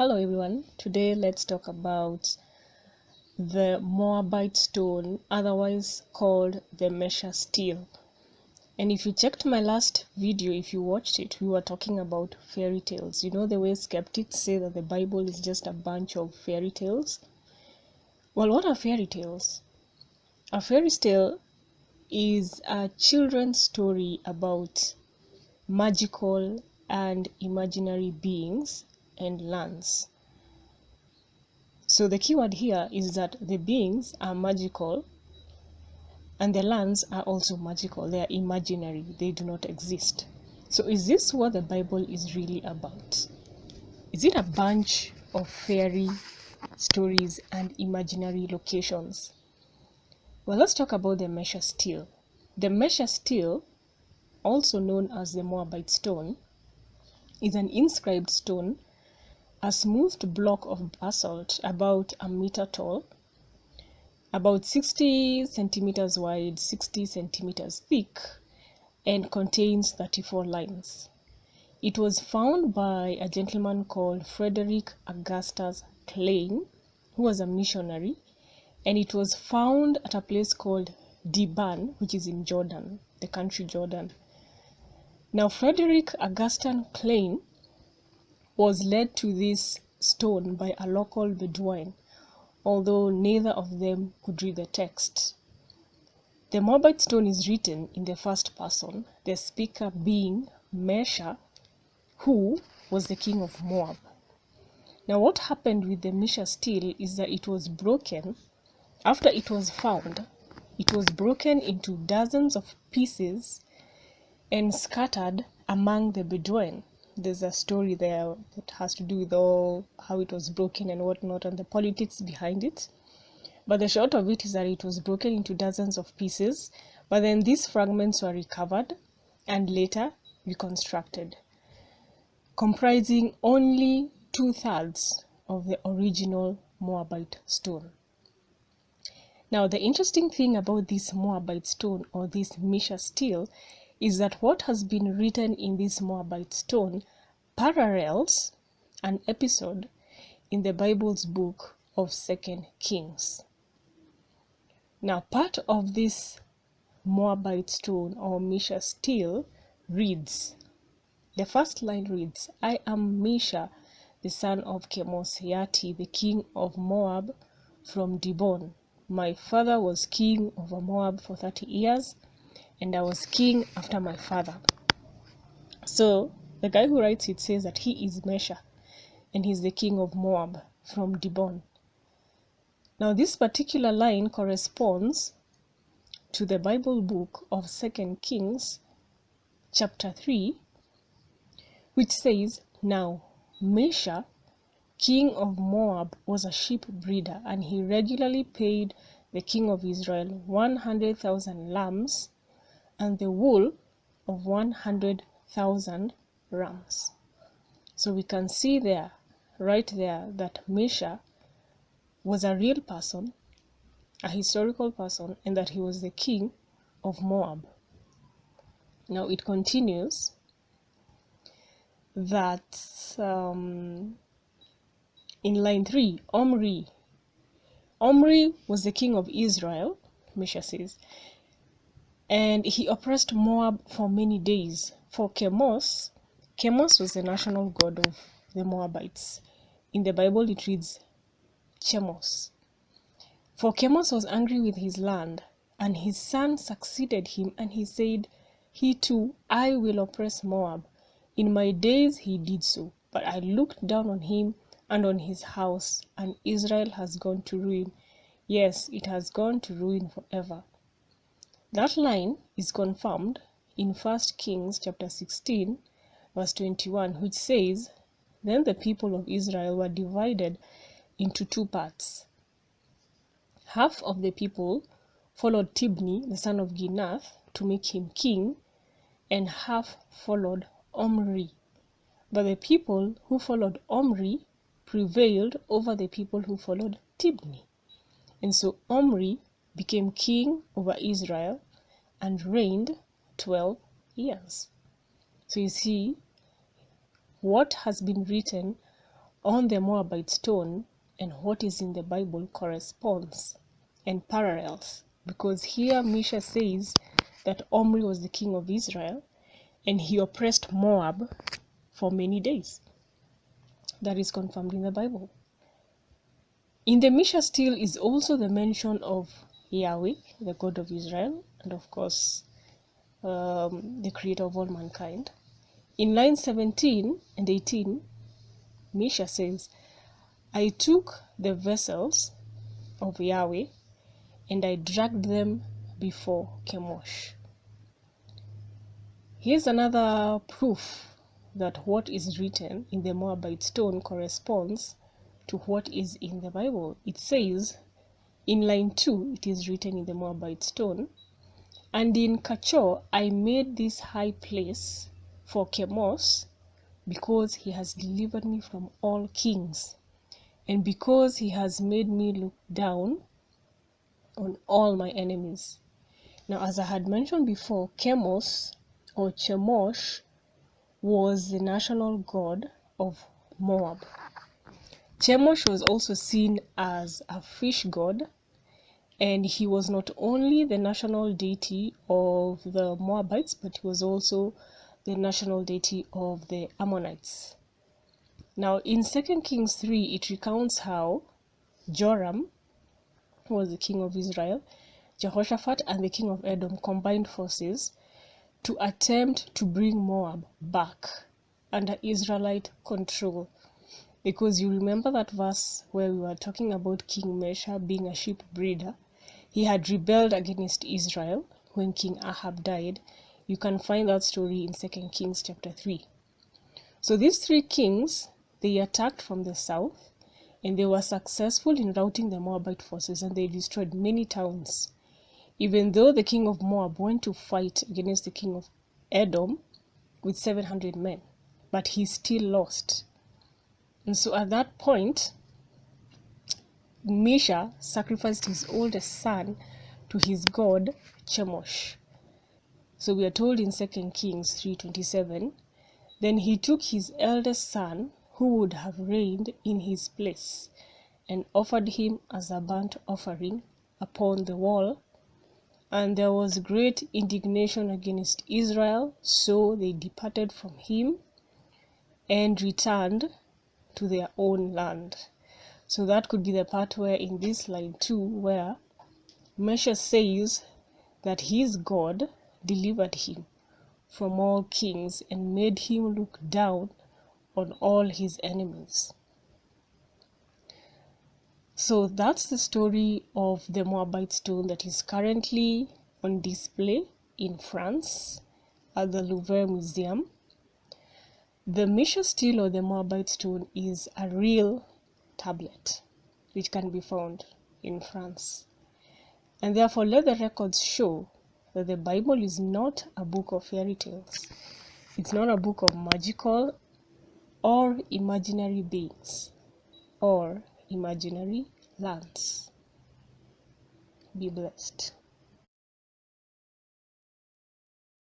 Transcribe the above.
Hello everyone, today let's talk about the Moabite stone, otherwise called the Mesha stele. And if you checked my last video, if you watched it, we were talking about fairy tales. You know the way skeptics say that the Bible is just a bunch of fairy tales? Well, what are fairy tales? A fairy tale is a children's story about magical and imaginary beings and lands. So the keyword here is that the beings are magical and the lands are also magical. They are imaginary. They do not exist. So is this what the Bible is really about? Is it a bunch of fairy stories and imaginary locations? Well, let's talk about the Mesha stele. The Mesha stele, also known as the Moabite stone, is an inscribed stone, a smoothed block of basalt about a meter tall, about 60 centimeters wide, 60 centimeters thick, and contains 34 lines. It was found by a gentleman called Frederick Augustus Klein, who was a missionary, and it was found at a place called Diban, which is in Jordan, the country Jordan. Now, Frederick Augustus Klein was led to this stone by a local Bedouin, although neither of them could read the text. The Moabite stone is written in the first person, the speaker being Mesha, who was the king of Moab. Now, what happened with the Mesha stele is that it was broken. After it was found, it was broken into dozens of pieces and scattered among the Bedouin. There's a story there that has to do with all how it was broken and whatnot and the politics behind it. But the short of it is that it was broken into dozens of pieces, but then these fragments were recovered and later reconstructed, comprising only 2/3 of the original Moabite stone. Now, the interesting thing about this Moabite stone or this Mesha stele is that what has been written in this Moabite stone parallels an episode in the Bible's book of 2 Kings. Now, part of this Moabite stone or Mesha stele reads, the first line reads, "I am Mesha, the son of Chemosiati, the king of Moab from Dibon. My father was king over Moab for 30 years, and I was king after my father." So the guy who writes it says that he is Mesha, and he's the king of Moab from Dibon. Now, this particular line corresponds to the Bible book of 2 Kings, chapter 3, which says, "Now Mesha, king of Moab, was a sheep breeder, and he regularly paid the king of Israel 100,000 lambs and the wool of 100,000 rams." So we can see there, right there, that Mesha was a real person, a historical person, and that he was the king of Moab. Now it continues that in line 3, Omri was the king of Israel, Mesha says, and he oppressed Moab for many days. For Chemos was the national god of the Moabites. In the Bible it reads Chemos. For Chemos was angry with his land, and his son succeeded him, and he said, "He too, I will oppress Moab. In my days he did so, but I looked down on him and on his house, and Israel has gone to ruin. Yes, it has gone to ruin forever." That line is confirmed in 1 Kings chapter 16, verse 21, which says, "Then the people of Israel were divided into two parts. Half of the people followed Tibni, the son of Ginath, to make him king, and half followed Omri. But the people who followed Omri prevailed over the people who followed Tibni. And so Omri became king over Israel and reigned 12 years. So you see, what has been written on the Moabite stone and what is in the Bible corresponds and parallels, because here Mesha says that Omri was the king of Israel and he oppressed Moab for many days. That is confirmed in the Bible. In the Mesha stele is also the mention of Yahweh, the God of Israel, and of course the creator of all mankind. In lines 17 and 18, Mesha says, I took the vessels of Yahweh and I dragged them before Chemosh. Here's another proof that what is written in the Moabite stone corresponds to what is in the Bible. It says, in line 2, it is written in the Moabite stone, and in Kachor I made this high place for Chemosh, because he has delivered me from all kings, and because he has made me look down on all my enemies. Now, as I had mentioned before, Chemosh or Chemosh was the national god of Moab. Chemosh was also seen as a fish god, and he was not only the national deity of the Moabites, but he was also the national deity of the Ammonites. Now, in 2 Kings 3, it recounts how Joram, who was the king of Israel, Jehoshaphat, and the king of Edom combined forces to attempt to bring Moab back under Israelite control. Because you remember that verse where we were talking about King Mesha being a sheep breeder. He had rebelled against Israel when King Ahab died. You can find that story in 2 Kings chapter 3. So these three kings, they attacked from the south, and they were successful in routing the Moabite forces, and they destroyed many towns. Even though the king of Moab went to fight against the king of Edom with 700 men, but he still lost. And so at that point, Mesha sacrificed his oldest son to his god Chemosh. So we are told in 2 Kings 3:27, then he took his eldest son, who would have reigned in his place, and offered him as a burnt offering upon the wall. And there was great indignation against Israel, so they departed from him and returned to their own land. So that could be the part where in this line 2, where Mesha says that his God delivered him from all kings and made him look down on all his enemies. So that's the story of the Moabite stone that is currently on display in France at the Louvre Museum. The Mesha stele or the Moabite stone is a real tablet which can be found in France. And therefore let the records show that the Bible is not a book of fairy tales. It's not a book of magical or imaginary beings or imaginary lands. Be blessed.